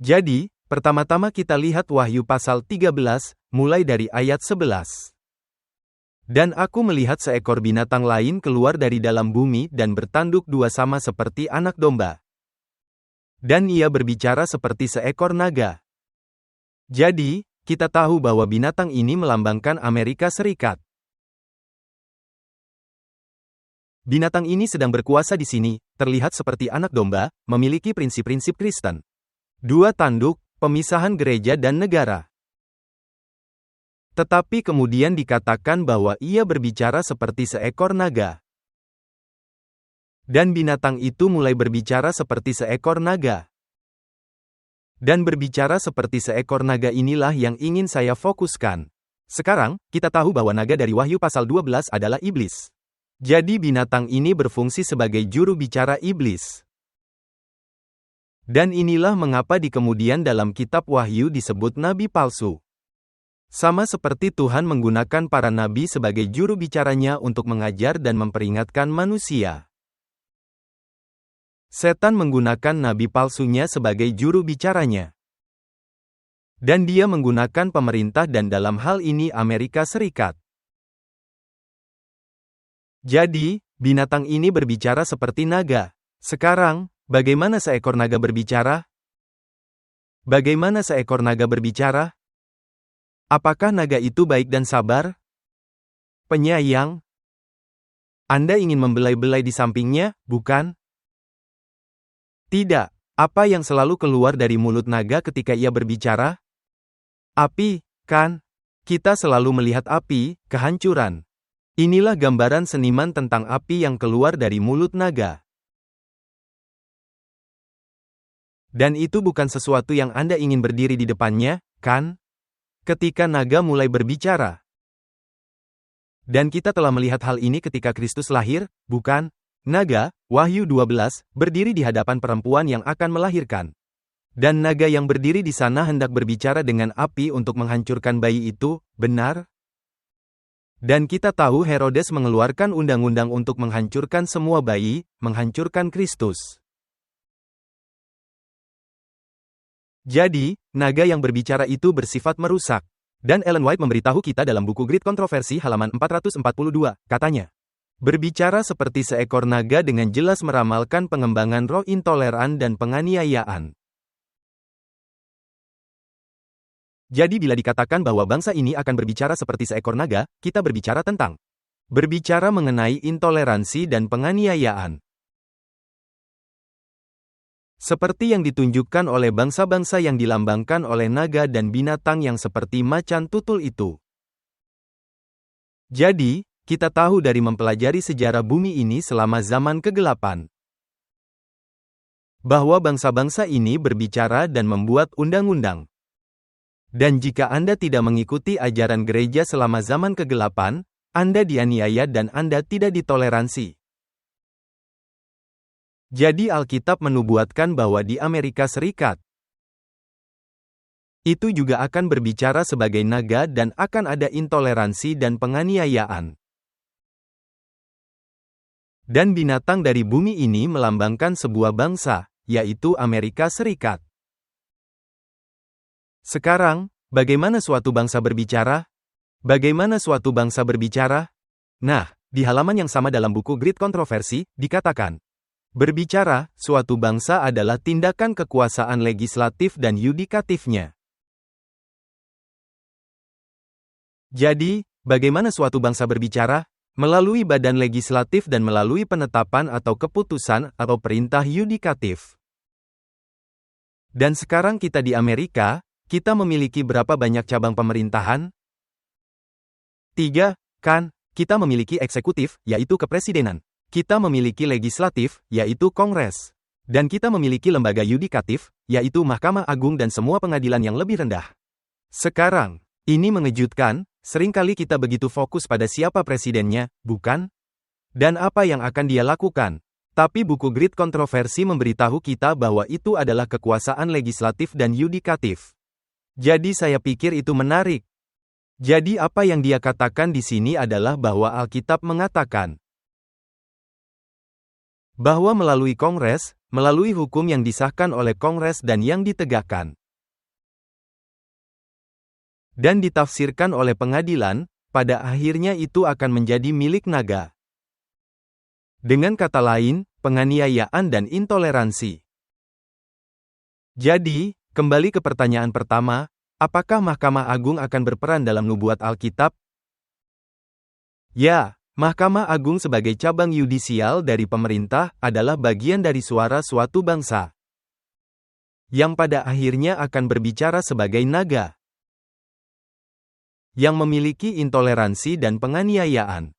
Jadi, pertama-tama kita lihat Wahyu pasal 13, mulai dari ayat 11. Dan aku melihat seekor binatang lain keluar dari dalam bumi dan bertanduk dua sama seperti anak domba. Dan ia berbicara seperti seekor naga. Jadi, kita tahu bahwa binatang ini melambangkan Amerika Serikat. Binatang ini sedang berkuasa di sini, terlihat seperti anak domba, memiliki prinsip-prinsip Kristen. Dua tanduk, pemisahan gereja dan negara. Tetapi kemudian dikatakan bahwa ia berbicara seperti seekor naga. Dan binatang itu mulai berbicara seperti seekor naga. Dan berbicara seperti seekor naga inilah yang ingin saya fokuskan. Sekarang, kita tahu bahwa naga dari Wahyu pasal 12 adalah iblis. Jadi binatang ini berfungsi sebagai juru bicara iblis. Dan inilah mengapa di kemudian dalam kitab Wahyu disebut nabi palsu. Sama seperti Tuhan menggunakan para nabi sebagai juru bicaranya untuk mengajar dan memperingatkan manusia. Setan menggunakan nabi palsunya sebagai juru bicaranya. Dan dia menggunakan pemerintah dan dalam hal ini Amerika Serikat. Jadi, binatang ini berbicara seperti naga. Sekarang, bagaimana seekor naga berbicara? Bagaimana seekor naga berbicara? Apakah naga itu baik dan sabar? Penyayang? Anda ingin membelai-belai di sampingnya, bukan? Tidak. Apa yang selalu keluar dari mulut naga ketika ia berbicara? Api, kan? Kita selalu melihat api, kehancuran. Inilah gambaran seniman tentang api yang keluar dari mulut naga. Dan itu bukan sesuatu yang Anda ingin berdiri di depannya, kan? Ketika naga mulai berbicara. Dan kita telah melihat hal ini ketika Kristus lahir, bukan? Naga, Wahyu 12, berdiri di hadapan perempuan yang akan melahirkan. Dan naga yang berdiri di sana hendak berbicara dengan api untuk menghancurkan bayi itu, benar? Dan kita tahu Herodes mengeluarkan undang-undang untuk menghancurkan semua bayi, menghancurkan Kristus. Jadi, naga yang berbicara itu bersifat merusak. Dan Ellen White memberitahu kita dalam buku Great Controversy halaman 442, katanya. Berbicara seperti seekor naga dengan jelas meramalkan pengembangan roh intoleran dan penganiayaan. Jadi bila dikatakan bahwa bangsa ini akan berbicara seperti seekor naga, kita berbicara tentang berbicara mengenai intoleransi dan penganiayaan. Seperti yang ditunjukkan oleh bangsa-bangsa yang dilambangkan oleh naga dan binatang yang seperti macan tutul itu. Jadi, kita tahu dari mempelajari sejarah bumi ini selama zaman kegelapan, bahwa bangsa-bangsa ini berbicara dan membuat undang-undang. Dan jika Anda tidak mengikuti ajaran gereja selama zaman kegelapan, Anda dianiaya dan Anda tidak ditoleransi. Jadi Alkitab menubuatkan bahwa di Amerika Serikat, itu juga akan berbicara sebagai naga dan akan ada intoleransi dan penganiayaan. Dan binatang dari bumi ini melambangkan sebuah bangsa, yaitu Amerika Serikat. Sekarang, bagaimana suatu bangsa berbicara? Bagaimana suatu bangsa berbicara? Nah, di halaman yang sama dalam buku Great Controversy, dikatakan, berbicara, suatu bangsa adalah tindakan kekuasaan legislatif dan yudikatifnya. Jadi, bagaimana suatu bangsa berbicara? Melalui badan legislatif dan melalui penetapan atau keputusan atau perintah yudikatif. Dan sekarang kita di Amerika, kita memiliki berapa banyak cabang pemerintahan? 3, kan? Kita memiliki eksekutif, yaitu kepresidenan. Kita memiliki legislatif, yaitu Kongres. Dan kita memiliki lembaga yudikatif, yaitu Mahkamah Agung dan semua pengadilan yang lebih rendah. Sekarang, ini mengejutkan, seringkali kita begitu fokus pada siapa presidennya, bukan? Dan apa yang akan dia lakukan. Tapi buku Great Controversy memberitahu kita bahwa itu adalah kekuasaan legislatif dan yudikatif. Jadi saya pikir itu menarik. Jadi apa yang dia katakan di sini adalah bahwa Alkitab mengatakan bahwa melalui Kongres, melalui hukum yang disahkan oleh Kongres dan yang ditegakkan, dan ditafsirkan oleh pengadilan, pada akhirnya itu akan menjadi milik naga. Dengan kata lain, penganiayaan dan intoleransi. Jadi, kembali ke pertanyaan pertama, apakah Mahkamah Agung akan berperan dalam nubuat Alkitab? Ya, Mahkamah Agung sebagai cabang yudisial dari pemerintah adalah bagian dari suara suatu bangsa, yang pada akhirnya akan berbicara sebagai naga, yang memiliki intoleransi dan penganiayaan.